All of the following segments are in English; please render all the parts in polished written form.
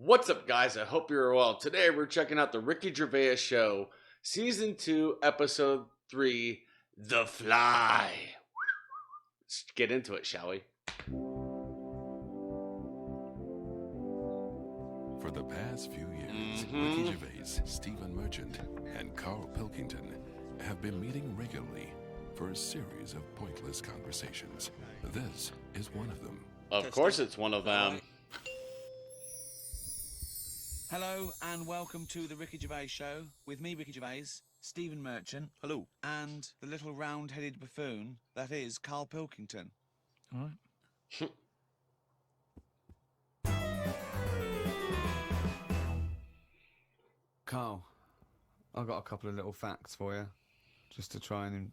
What's up, guys? I hope you're well. Today we're checking out the Ricky Gervais Show, Season 2, Episode 3, The Fly. Let's get into it, shall we? For the past few years, Ricky Gervais, Stephen Merchant, and Karl Pilkington have been meeting regularly for a series of pointless conversations. This is one of them. Of course it's one of them. Hello and welcome to the Ricky Gervais Show with me, Ricky Gervais, Stephen Merchant. Hello. And the little round-headed buffoon that is Karl Pilkington. All right. Karl, I've got a couple of little facts for you, just to try and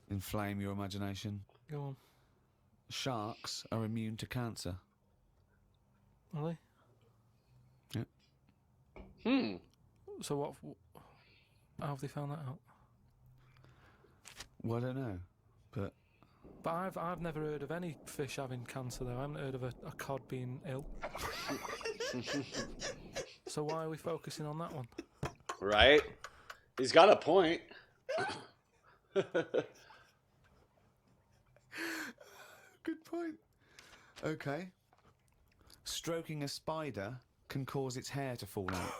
inflame your imagination. Go on. Sharks are immune to cancer. Are they? Yeah. So how have they found that out? Well, I don't know, but I've never heard of any fish having cancer though. I haven't heard of a cod being ill. So why are we focusing on that one? Right? He's got a point. good point. Okay. Stroking a spider can cause its hair to fall out.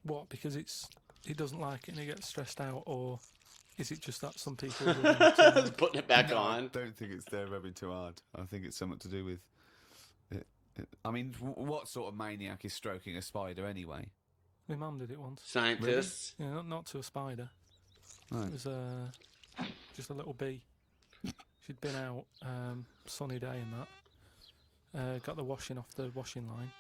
What? Because it doesn't like it and it gets stressed out, or is it just that some people are Putting it back No, on. I don't think it's they're rubbing too hard. I think it's something to do with it. I mean, what sort of maniac is stroking a spider anyway? My mum did it once. Scientists. Yeah, not to a spider. Right. It was just a little bee. She'd been out, sunny day and that. Got the washing off the washing line.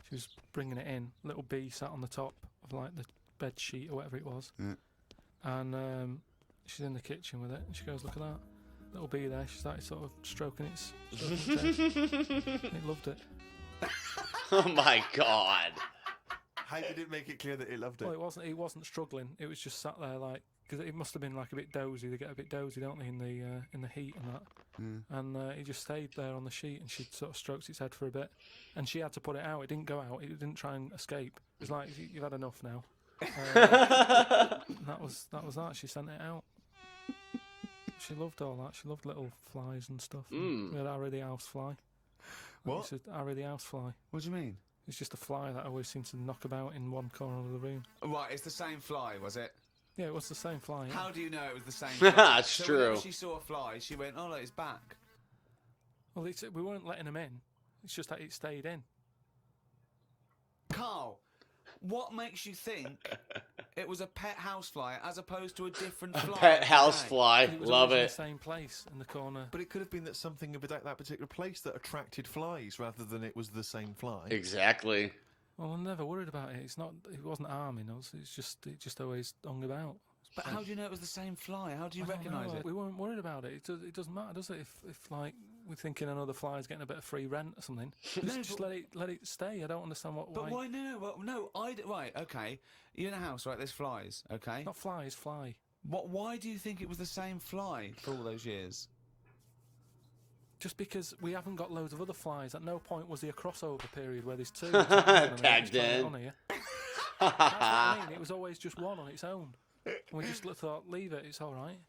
She was bringing it in. Little bee sat on the top of like the bed sheet or whatever it was. Yeah. And she's in the kitchen with it. And she goes, "Look at that little bee there." She started sort of stroking its tail. It loved it. Oh my god. How did it make it clear that it loved it? Well, it wasn't struggling. It was just sat there like, because it must have been like a bit dozy. They get a bit dozy, don't they, in the heat and that. And he just stayed there on the sheet, and she sort of stroked its head for a bit, and she had to put it out. It didn't go out. It didn't try and escape. It was like, "You've had enough now." And that was that. She sent it out. She loved all that. She loved little flies and stuff. We had Harry the house fly. What? Harry the house fly. What do you mean? It's just a fly that always seems to knock about in one corner of the room. Right, it's the same fly, was it? Yeah, it was the same fly. Yeah. How do you know it was the same fly? It's so true. Whenever she saw a fly, she went, "Oh, look, it's back." Well, we weren't letting him in. It's just that it stayed in. Karl, what makes you think it was a pet housefly as opposed to a different fly? Pet house Okay. fly. It was Love always in it. the same place in the corner. But it could have been that something about that particular place that attracted flies rather than it was the same fly. Exactly. Well, I'm never worried about it. It wasn't harming us. It just always hung about. But how do you know it was the same fly? How do you I don't recognise know. it? We weren't worried about it. It doesn't matter, does it? If like we're thinking another fly's getting a bit of free rent or something, just let it stay. I don't understand why. But why no? Well, no, right, okay. You're in a house, right? There's flies, okay? Not flies, fly. Why do you think it was the same fly for all those years? Just because we haven't got loads of other flies. At no point was there a crossover period where there's two. Tagged in. On here. That's what I mean. It was always just one on its own. And we just thought, leave it. It's all right.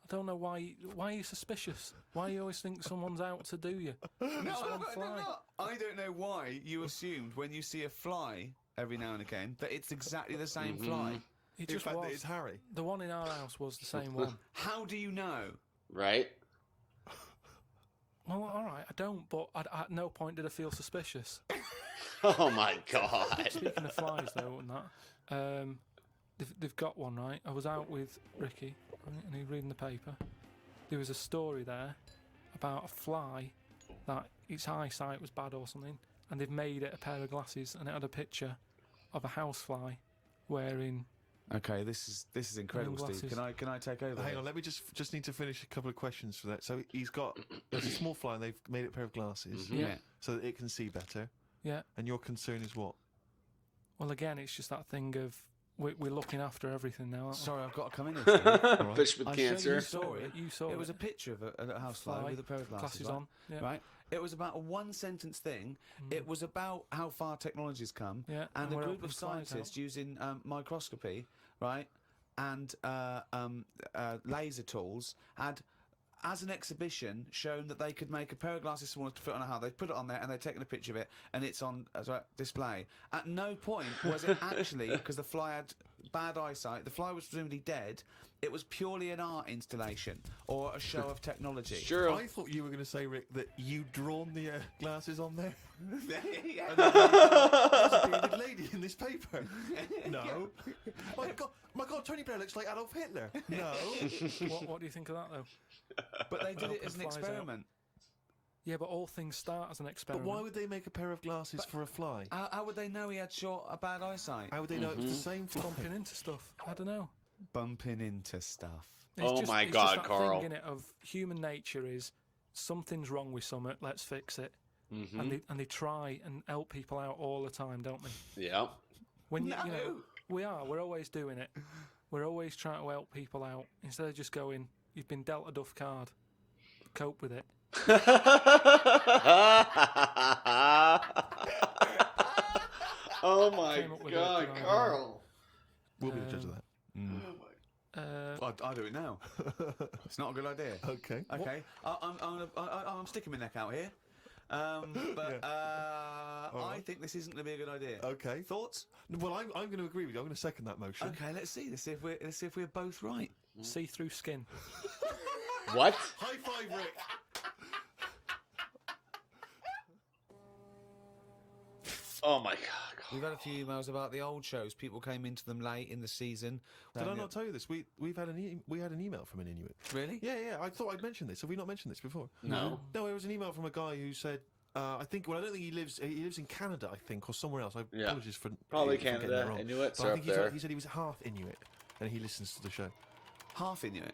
I don't know why. Why are you suspicious? Why you always think someone's out to do you? No, It's one fly. I don't know why you assumed when you see a fly every now and again that it's exactly the same fly. It In just fact, was. that it's Harry. The one in our house was the same one. How do you know? Right? Well, all right, I don't, but at no point did I feel suspicious. Oh my god. Speaking of flies, though, and that, they've got one, right? I was out with Ricky, right, and he was reading the paper. There was a story there about a fly that its eyesight was bad or something, and they've made it a pair of glasses, and it had a picture of a housefly wearing. Okay, this is incredible, Glasses. Steve. Can I take over? Hang on, let me just need to finish a couple of questions for that. So there's a small fly and they've made it a pair of glasses Yeah. so that it can see better. Yeah. And your concern is what? Well, again, it's just that thing of we're looking after everything now. Aren't we? Sorry, I've got to come in here, Steve. Fish with I showed you cancer. the story. You saw It was a picture of a housefly Fly, with a pair of glasses glasses right? on. Yeah. Right? It was about a one-sentence thing. It was about how far technology's come, Yeah, and and a we're group helping of flies scientists out. using microscopy, right, and laser tools had, as an exhibition, shown that they could make a pair of glasses smaller to fit on a hat. They put it on there and they'd taken a picture of it, and it's on as a display. At no point was it actually, because the fly had bad eyesight, the fly was presumably dead. It was purely an art installation or a show of technology. Sure. I thought you were going to say, Rick, that you'd drawn the glasses on there. Yeah. And then there's a bearded lady in this paper. No. My God, Tony Blair looks like Adolf Hitler. No. What do you think of that, though? But they did it as an Flies out. experiment. Yeah, but all things start as an But experiment. why would they make a pair of glasses for a fly? How would they know he had bad eyesight? How would they know it was the same fly? Bumping into stuff? I don't know. Bumping into stuff. Oh my it's God, just that Karl. thing, innit, of human nature is something's wrong with something, let's fix it. And they try and help people out all the time, don't they? Yeah. When you know, we're always doing it. We're always trying to help people out instead of just going, you've been dealt a duff card, cope with it. Oh my Came up with God, it, Karl. We'll be the judge of that. I'll do it now. It's not a good idea. Okay. Okay, I'm sticking my neck out here. But I think this isn't going to be a good idea. Okay. Thoughts? Well, I'm going to agree with you. I'm going to second that motion. Okay, let's see. Let's see if we're both right. See-through skin. What? High five, Rick. Oh my God. We've had a few emails about the old shows. People came into them late in the season. Did I not tell you this? We had an email from an Inuit. Really? Yeah. I thought I'd mentioned this. Have we not mentioned this before? No. No, it was an email from a guy who said, I don't think he lives in Canada, I think, or somewhere else. Yeah. Apologies for Probably for getting Canada. that wrong. Inuits But I are think up there. he said he was half Inuit, and he listens to the show. Half Inuit.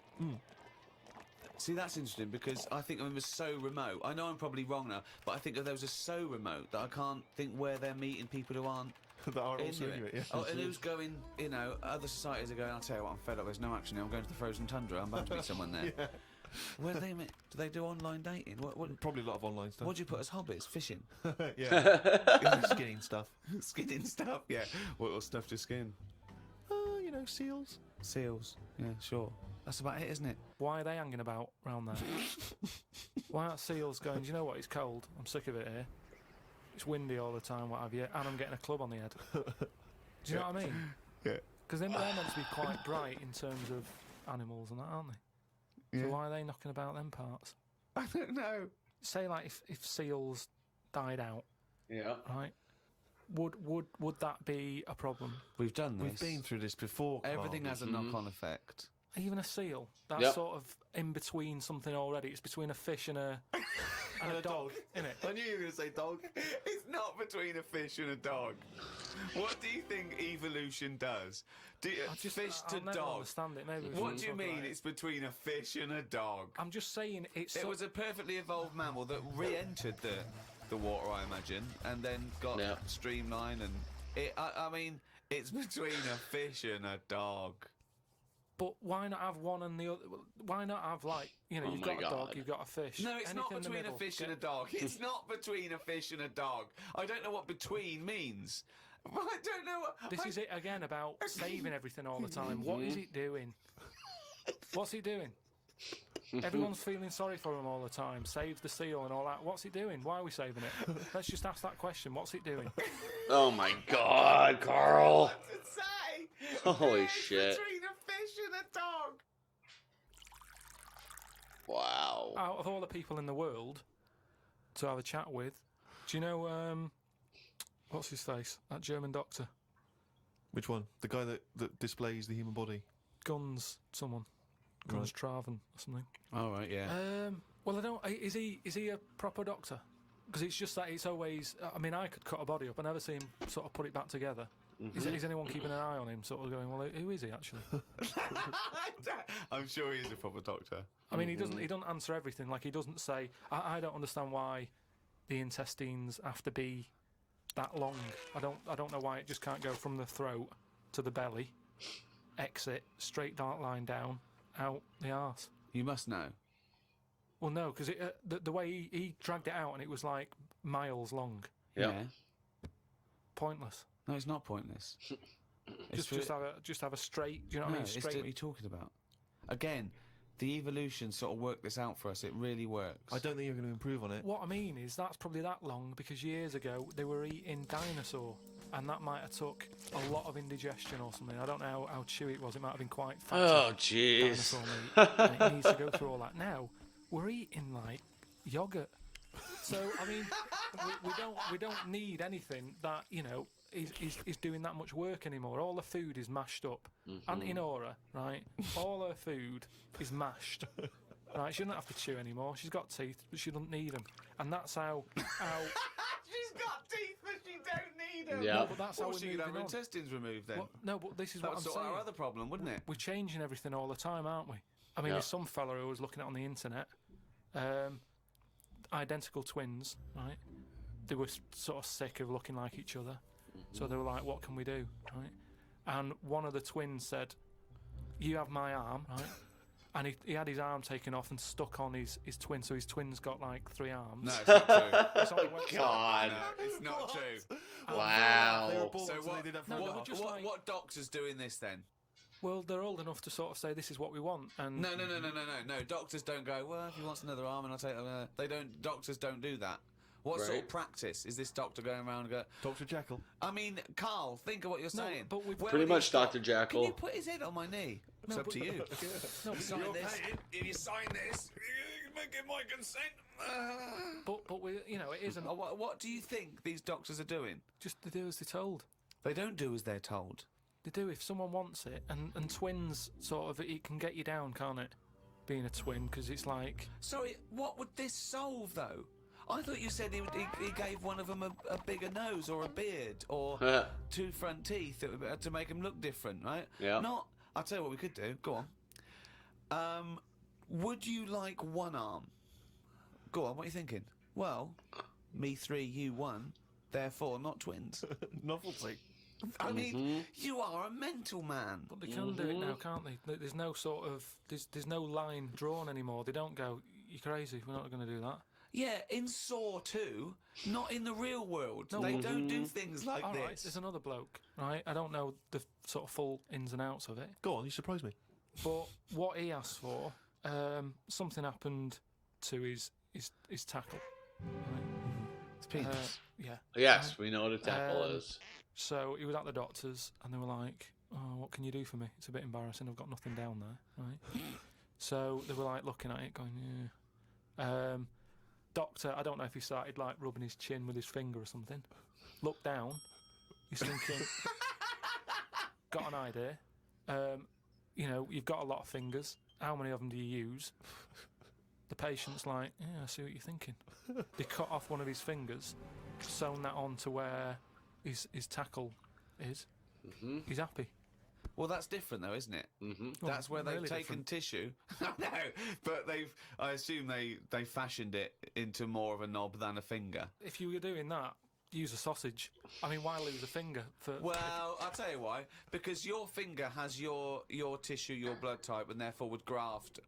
See, that's interesting because I think it was so remote. I know I'm probably wrong now, but I think that those are so remote that I can't think where they're meeting people who aren't that are also Inuit, yeah. Oh, and who's going, other societies are going, I'll tell you what, I'm fed up, there's no action here, I'm going to the frozen tundra, I'm bound to meet someone there. Yeah. Where do they meet? Do they do online dating? What Probably a lot of online stuff. do you put as hobbies? Fishing? Yeah. Skinning stuff. Skinning stuff? Yeah. What stuff to skin? Seals. Seals. Yeah, sure. That's about it, isn't it? Why are they hanging about round there? Why aren't seals going, do you know what, it's cold, I'm sick of it here. It's windy all the time, what have you, and I'm getting a club on the head. Do you know what I mean? Yeah. Because they're meant to be quite bright in terms of animals and that, aren't they? So why are they knocking about them parts? I don't know. Say, like, if seals died out, Yeah. right, would that be a problem? We've done this. We've been through this before, Karl. Everything has a knock-on effect. Even a seal, that's Yep. sort of in between something already. It's between a fish and a dog, isn't it? I knew you were going to say dog. It's not between a fish and a dog. What do you think evolution does? Fish to I'll never dog. understand it. Maybe we What shouldn't do you talk mean about it. it's between a fish and a dog? I'm just saying it's. It was a perfectly evolved mammal that re-entered the water, I imagine, and then got streamlined. And I mean, it's between a fish and a dog. But why not have one and the other? Why not have, like, Oh you've my got a dog, God. you've got a fish. No, it's not anything in the between a middle. fish and a dog. It's not between a fish and a dog. I don't know what between means. I don't know what. This is it again about saving everything all the time. What is it doing? What's it doing? Everyone's feeling sorry for him all the time. Save the seal and all that. What's it doing? Why are we saving it? Let's just ask that question. What's it doing? Oh my God, Karl. to say. Holy It's shit. between a fish and a dog. Wow. Out of all the people in the world to have a chat with, do you know what's his face? That German doctor, Which one? The guy that displays the human body? Guns someone, Guns Traven or something. All right, yeah. Well, I don't. Is he a proper doctor? Because it's just that it's always. I mean, I could cut a body up. I never see him sort of put it back together. Is anyone keeping an eye on him? Sort of going, well, who is he actually? I'm sure he's a proper doctor. I mean, he doesn't answer everything. Like, he doesn't say. I don't understand why the intestines have to be that long. I don't know why it just can't go from the throat to the belly, exit straight dark line down, out the arse. You must know. Well, no, because the way he dragged it out and it was like miles long. Yeah. Pointless. No, it's not pointless. Just have a straight. Do you know what I mean? Straight. What are you talking about? Again, the evolution sort of worked this out for us. It really works. I don't think you're going to improve on it. What I mean is that's probably that long because years ago they were eating dinosaur, and that might have took a lot of indigestion or something. I don't know how chewy it was. It might have been quite fatty. Oh, jeez. Dinosaur meat. And it needs to go through all that. Now we're eating like yogurt. So I mean, we don't need anything that is doing that much work anymore. All the food is mashed up. Auntie Nora, right? All her food is mashed. Right? She doesn't have to chew anymore. She's got teeth, but she doesn't need them. And that's how. She's got teeth, but she don't need them. Yeah. No, but that's how She could we're have her moving on. intestines removed then. Well, no, but this is That what would I'm sort saying. our other problem, wouldn't it? We're changing everything all the time, aren't we? I mean, Yeah. there's some fella who was looking at on the internet, identical twins, right? They were sort of sick of looking like each other, so they were like, "What can we do?" Right? And one of the twins said, "You have my arm," right? And he had his arm taken off and stuck on his twin, so his twin's got like 3 arms. No, it's not true. It's on the website. God. No, it's not true. Wow. They were born, So so what, they did have No, one but arm. just like- what doctor's doing this then? Well, they're old enough to sort of say this is what we want, and No. Doctors don't go, well, if he wants another arm and I'll take they don't, doctors don't do that. What sort Right. of practice is this doctor going around and go, Dr. Jekyll. I mean, Carl, think of what you're No, saying. but we've- Where Pretty would much he stop? Dr. Jekyll. Can you put his head on my knee? It's No, up but- to you. No, but- Sign this. If you sign this, you give my consent. but we, it isn't. What do you think these doctors are doing? Just they do as they're told. They don't do as they're told. They do if someone wants it, and twins sort of it can get you down, can't it? Being a twin, because it's like Sorry, what would this solve though? I thought you said he gave one of them a bigger nose or a beard or 2 front teeth to make them look different, right? Yeah. I'll tell you what we could do. Go on. Would you like one arm? Go on, what are you thinking? Well, me 3, you 1, therefore not twins. Novelty. I mean, you are a mental man. but they can do it now, can't they? There's no sort of there's no line drawn anymore. They don't go, "You're crazy. We're not going to do that." Yeah, in Saw 2, not in the real world. No, They but- don't do things like All right, this. there's another bloke, right? I don't know the sort of full ins and outs of it, Go on, you surprise me. but what he asked for, something happened to his tackle. Right? It's penis. Yeah. Yes, we know what a tackle is. So he was at the doctor's, and they were like, "Oh, what can you do for me? It's a bit embarrassing. I've got nothing down there, right?" So they were like looking at it, going, "Yeah." Doctor, I don't know if he started like rubbing his chin with his finger or something. Looked down. He's thinking, "Got an idea. You've got a lot of fingers. How many of them do you use?" The patient's like, "Yeah, I see what you're thinking." They cut off one of his fingers, sewn that on to where his tackle is. He's happy. Well, that's different, though, isn't it? Mm-hmm. That's where they've really taken different. tissue. No, but I assume they fashioned it into more of a knob than a finger. If you were doing that, use a sausage. I mean, why lose a finger? Well, I'll tell you why. Because your finger has your tissue, your blood type, and therefore would graft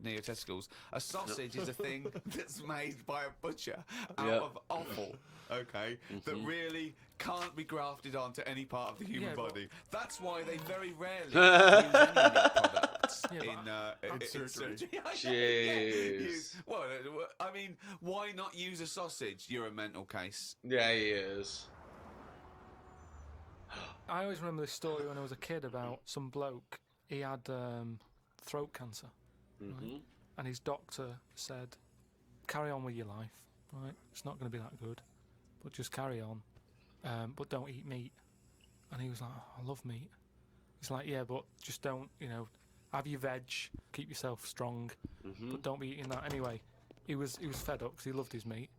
near your testicles. A sausage is a thing that's made by a butcher out Yep. of offal, okay, that really can't be grafted onto any part of the human Yeah, but- body. That's why they very rarely use any meat products Yeah, in surgery. Jeez. Well, I mean, why not use a sausage? You're a mental case. Yeah, he is. I always remember this story when I was a kid about some bloke. He had throat cancer, right? And his doctor said, "Carry on with your life, right? It's not going to be that good, but just carry on. But don't eat meat." And he was like, "Oh, I love meat." He's like, "Yeah, but just don't, have your veg, keep yourself strong, but don't be eating that." Anyway, he was fed up because he loved his meat,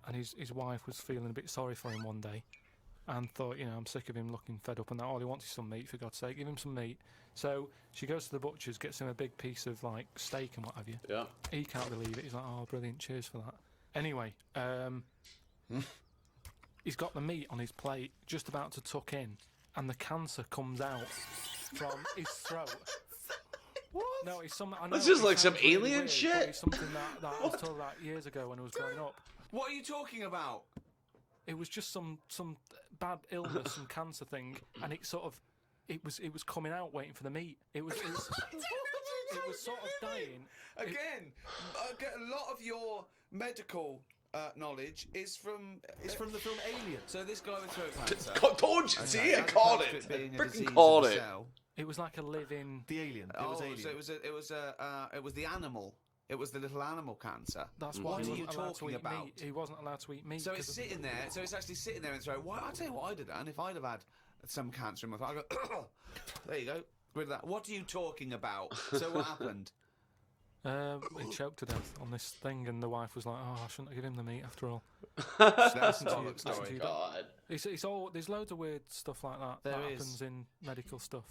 and his wife was feeling a bit sorry for him one day, and thought, I'm sick of him looking fed up and that. All he wants is some meat, for God's sake, give him some meat. So she goes to the butcher's, gets him a big piece of like steak and what have you. Yeah. He can't believe it. He's like, "Oh, brilliant, cheers for that." Anyway, he's got the meat on his plate, just about to tuck in, and the cancer comes out from his throat. What? No, it's some. I know That's just it like some sounds really alien weird, shit. But it's something that I was told about years ago when I was growing up. What are you talking about? It was just some bad illness, some cancer thing, and it sort of, it was coming out waiting for the meat. It was sort of dying. Again, a lot of your medical knowledge is from the film Alien. So this guy with throat cancer. Told you. See, I as called opposed to it. being a disease Freaking of called the it. cell. It was like a living. The Alien. It was Alien. So it was the animal. It was the little animal cancer. That's why What he are you wasn't allowed to talking eat about? meat. He wasn't allowed to eat meat. So it's 'cause of- sitting there. So it's actually sitting there in the throat. Why? I'll tell you what I'd have done if I'd have had some cancer in my throat. I go, there you go. Rid of that. What are you talking about? So what happened? He choked to death on this thing, and the wife was like, "Oh, I shouldn't have given him the meat after all." That's a to you, bollocks listen to story. you. God. It's all. There's loads of weird stuff like that There that is. happens in medical stuff.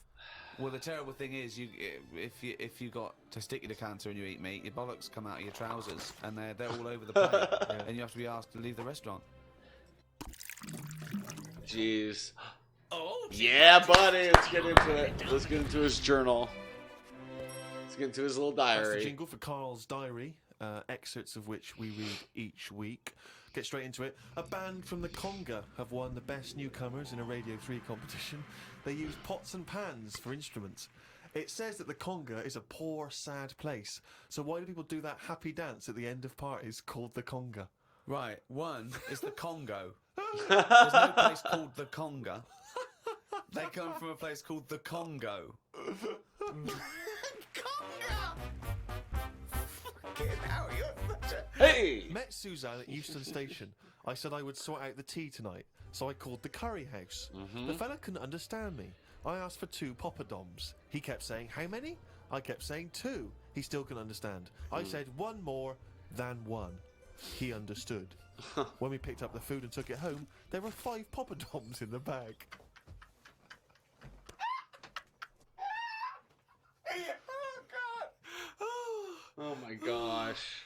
Well, the terrible thing is, if you got testicular cancer and you eat meat, your bollocks come out of your trousers, and they're all over the plate, and you have to be asked to leave the restaurant. Jeez. Oh, Yeah, buddy. Let's get into it. Let's get into his journal. Let's get into his little That's the diary. jingle for Karl's diary, excerpts of which we read each week. Get straight into it. A band from the Conga have won the Best Newcomers in a Radio 3 competition. They use pots and pans for instruments. It says that the Conga is a poor, sad place. So why do people do that happy dance at the end of parties called the Conga? Right, one is the Congo. There's no place called the Conga. They come from a place called the Congo. Conga! Fucking hell, you're such a... Hey! Met Suzanne at Euston Station. I said I would sort out the tea tonight, so I called the curry house. The fella couldn't understand me. I asked for 2 poppadoms. He kept saying, how many? I kept saying 2. He still couldn't understand. I said 1 more than 1. He understood. When we picked up the food and took it home, there were 5 poppadoms in the bag. Oh my gosh.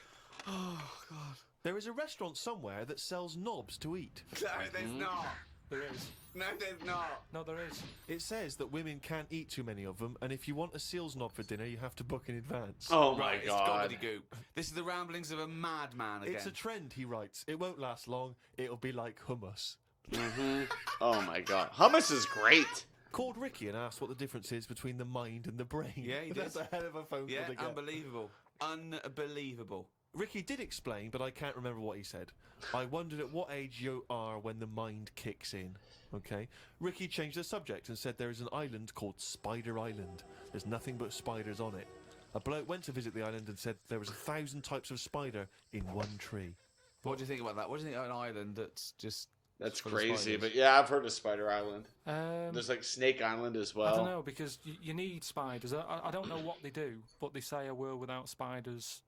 There is a restaurant somewhere that sells knobs to eat. No, there's not. There is. No, there's not. No, there is. It says that women can't eat too many of them, and if you want a seal's knob for dinner, you have to book in advance. Oh my Right, god. it's gobbledygook. This is the ramblings of a madman again. It's a trend, he writes. It won't last long. It'll be like hummus. Oh my god. Hummus is great. Called Ricky and asked what the difference is between the mind and the brain. Yeah, he That's did. a hell of a phone call Yeah, to get. unbelievable. Unbelievable. Ricky did explain, but I can't remember what he said. I wondered at what age you are when the mind kicks in. Okay. Ricky changed the subject and said there is an island called Spider Island. There's nothing but spiders on it. A bloke went to visit the island and said there was 1,000 types of spider in one tree. What do you think about that? What do you think of an island that's just... That's full of crazy, spiders? but yeah, I've heard of Spider Island. Um, There's like Snake Island as I well. don't know, because you need spiders. I don't know what they do, but they say a world without spiders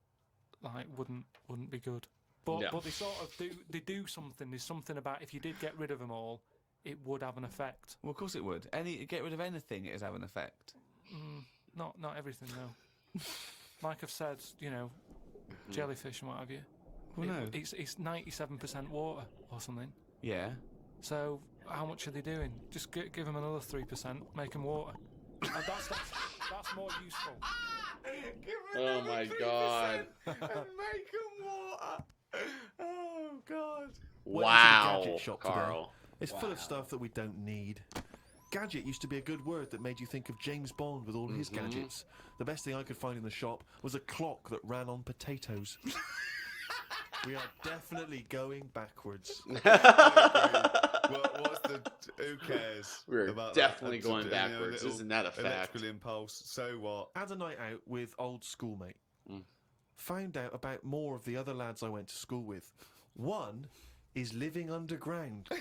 like wouldn't be good. But Yeah. but they sort of do something. There's something about if you did get rid of them all, it would have an effect. Well, of course it would. Get rid of anything, it'd have an effect. Not everything though. Like I've said, jellyfish and what have you. Well, no. It's 97% water or something. Yeah. So how much are they doing? Just give them another 3%, make them water. And that's more useful. Oh my god. And make them water. Oh God. Went Wow, into the gadget shop Karl. today. It's full of stuff that we don't need. Gadget used to be a good word that made you think of James Bond with all his gadgets. The best thing I could find in the shop was a clock that ran on potatoes. We are definitely going backwards. What's the? Who cares? We're about definitely that? going You know, backwards. little Isn't that a fact? Electrical impulse. So what? Had a night out with old schoolmate. Found out about more of the other lads I went to school with. One is living underground. What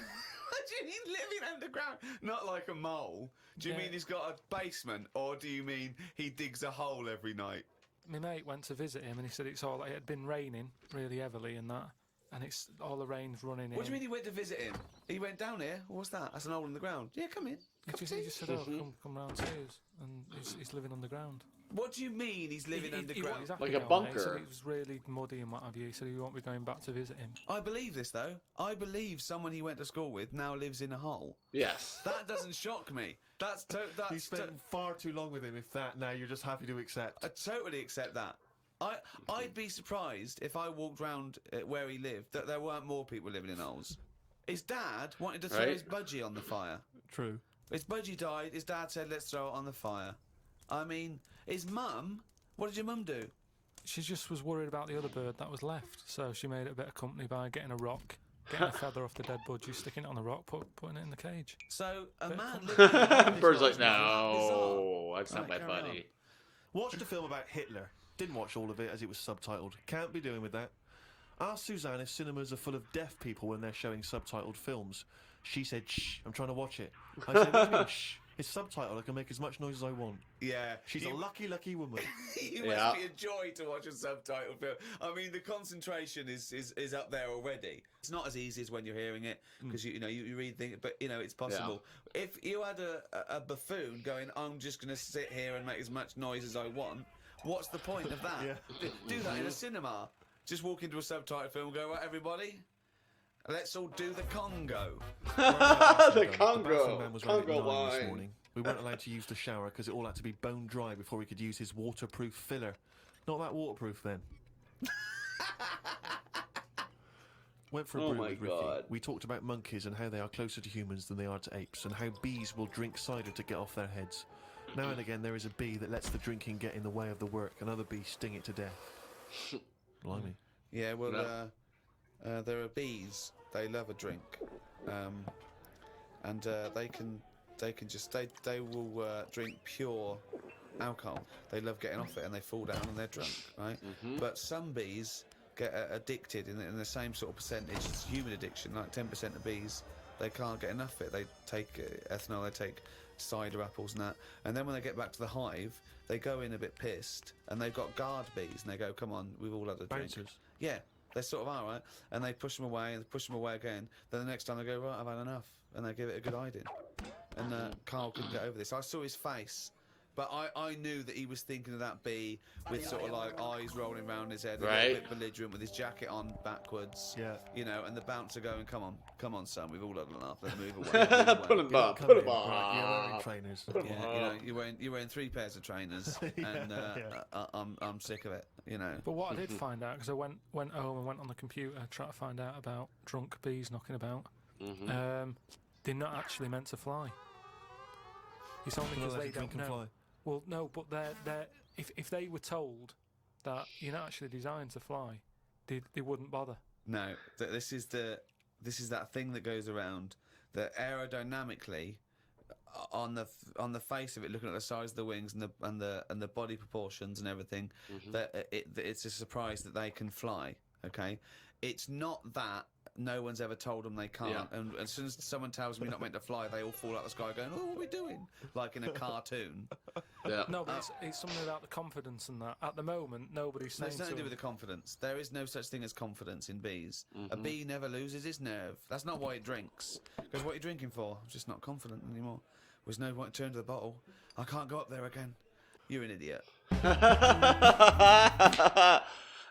do you mean living underground? Not like a mole. Do you Yeah. mean he's got a basement, or do you mean he digs a hole every night? My mate went to visit him and he said it had been raining really heavily and that, and it's all the rain's running in. What do you mean he went to visit him? He went down here. What's that? That's an hole in the ground. Yeah, come in. He just said, "Oh, come round to us," and he's living underground. What do you mean he's living underground? He's happy Like a down there. bunker. He said it was really muddy and what have you. He said he won't be going back to visit him. I believe this, though. I believe someone he went to school with now lives in a hole. Yes. That doesn't shock me. You spent far too long with him. If that now you're just happy to accept. I totally accept that. I'd be surprised if I walked round where he lived that there weren't more people living in holes. His dad wanted to throw Right. his budgie on the fire. True. His budgie died. His dad said, "Let's throw it on the fire." I mean, his mum. What did your mum do? She just was worried about the other bird that was left, so she made it a bit of company by getting a rock, getting a feather off the dead budgie, sticking it on the rock, putting it in the cage. So a Bit man of living in a hole is Bird's not like, bizarre. no, that's not my Right, carry buddy. Watched a film about Hitler. Didn't watch all of it as it was subtitled. Can't be doing with that. Asked Suzanne if cinemas are full of deaf people when they're showing subtitled films. She said, "Shh, I'm trying to watch it." I said, "What do you mean, shh? It's subtitled. I can make as much noise as I want." Yeah, She's a lucky, lucky woman. You Yeah. must be a joy to watch a subtitle film. I mean, the concentration is up there already. It's not as easy as when you're hearing it because you read things, but it's possible. If you had a buffoon going, "I'm just going to sit here and make as much noise as I want," what's the point of that? Yeah. Do that in a cinema. Just walk into a subtitle film and go, "Right, everybody, let's all do the Congo." The bathroom Congo. man was running at Congo 9 this line. morning. We weren't allowed to use the shower because it all had to be bone dry before we could use his waterproof filler. Not that waterproof then. Went for a Oh brew my with Ricky. God. We talked about monkeys and how they are closer to humans than they are to apes, and how bees will drink cider to get off their heads. Now and again, there is a bee that lets the drinking get in the way of the work, and other bees sting it to death. Blimey. Yeah, well, No. there are bees. They love a drink, and they can they will drink pure alcohol. They love getting off it, and they fall down and they're drunk, right? But some bees get addicted in the same sort of percentage as human addiction. Like 10% of bees, they can't get enough of it. They take ethanol, they take cider apples and that, and then when they get back to the hive, they go in a bit pissed, and they've got guard bees, and they go, "Come on, we've all had a drink." Bouncers. Yeah, they sort of are, right? And they push them away, and push them away again. Then the next time they go, "Right, I've had enough," and they give it a good hiding. And Karl couldn't get over this. I saw his face, but I knew that he was thinking of that bee with sort of like eyes rolling around his head, a Right. little bit belligerent, with his jacket on backwards. Yeah. And the bouncer going, "Come on, son, we've all had enough. Let's move away." Move away. Put him up. Come Put in, him right, up. you're wearing trainers. Yeah, you're wearing 3 pairs of trainers, and I'm sick of it. But what I did find out, because I went home and went on the computer trying to find out about drunk bees knocking about, they're not actually meant to fly. It's only because they don't know. Fly. Well, no, but they're if they were told that you're not actually designed to fly, they wouldn't bother. No, this is that thing that goes around that aerodynamically, on the face of it, looking at the size of the wings and the body proportions and everything, that it's a surprise that they can fly. Okay, it's not that. No one's ever told them they can't, Yeah. and as soon as someone tells me not meant to fly, they all fall out of the sky going, "Oh, what are we doing?" Like in a cartoon. Yeah. No, but it's something about the confidence and that. At the moment, nobody's saying It's nothing to do to with the confidence. There is no such thing as confidence in bees. A bee never loses its nerve. That's not why it drinks. Because what are you drinking for? I'm just not confident anymore. There's no point to turn to the bottle. I can't go up there again. You're an idiot.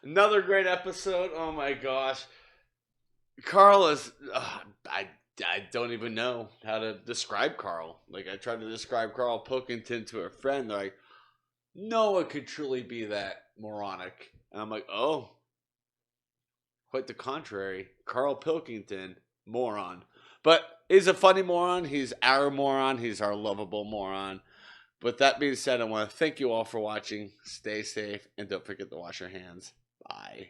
Another great episode. Oh my gosh. Karl is. I don't even know how to describe Karl. Like, I tried to describe Karl Pilkington to a friend. They're like, no one could truly be that moronic. And I'm like, oh, quite the contrary. Karl Pilkington, moron. But he's a funny moron. He's our moron. He's our lovable moron. But that being said, I want to thank you all for watching. Stay safe. And don't forget to wash your hands. Bye.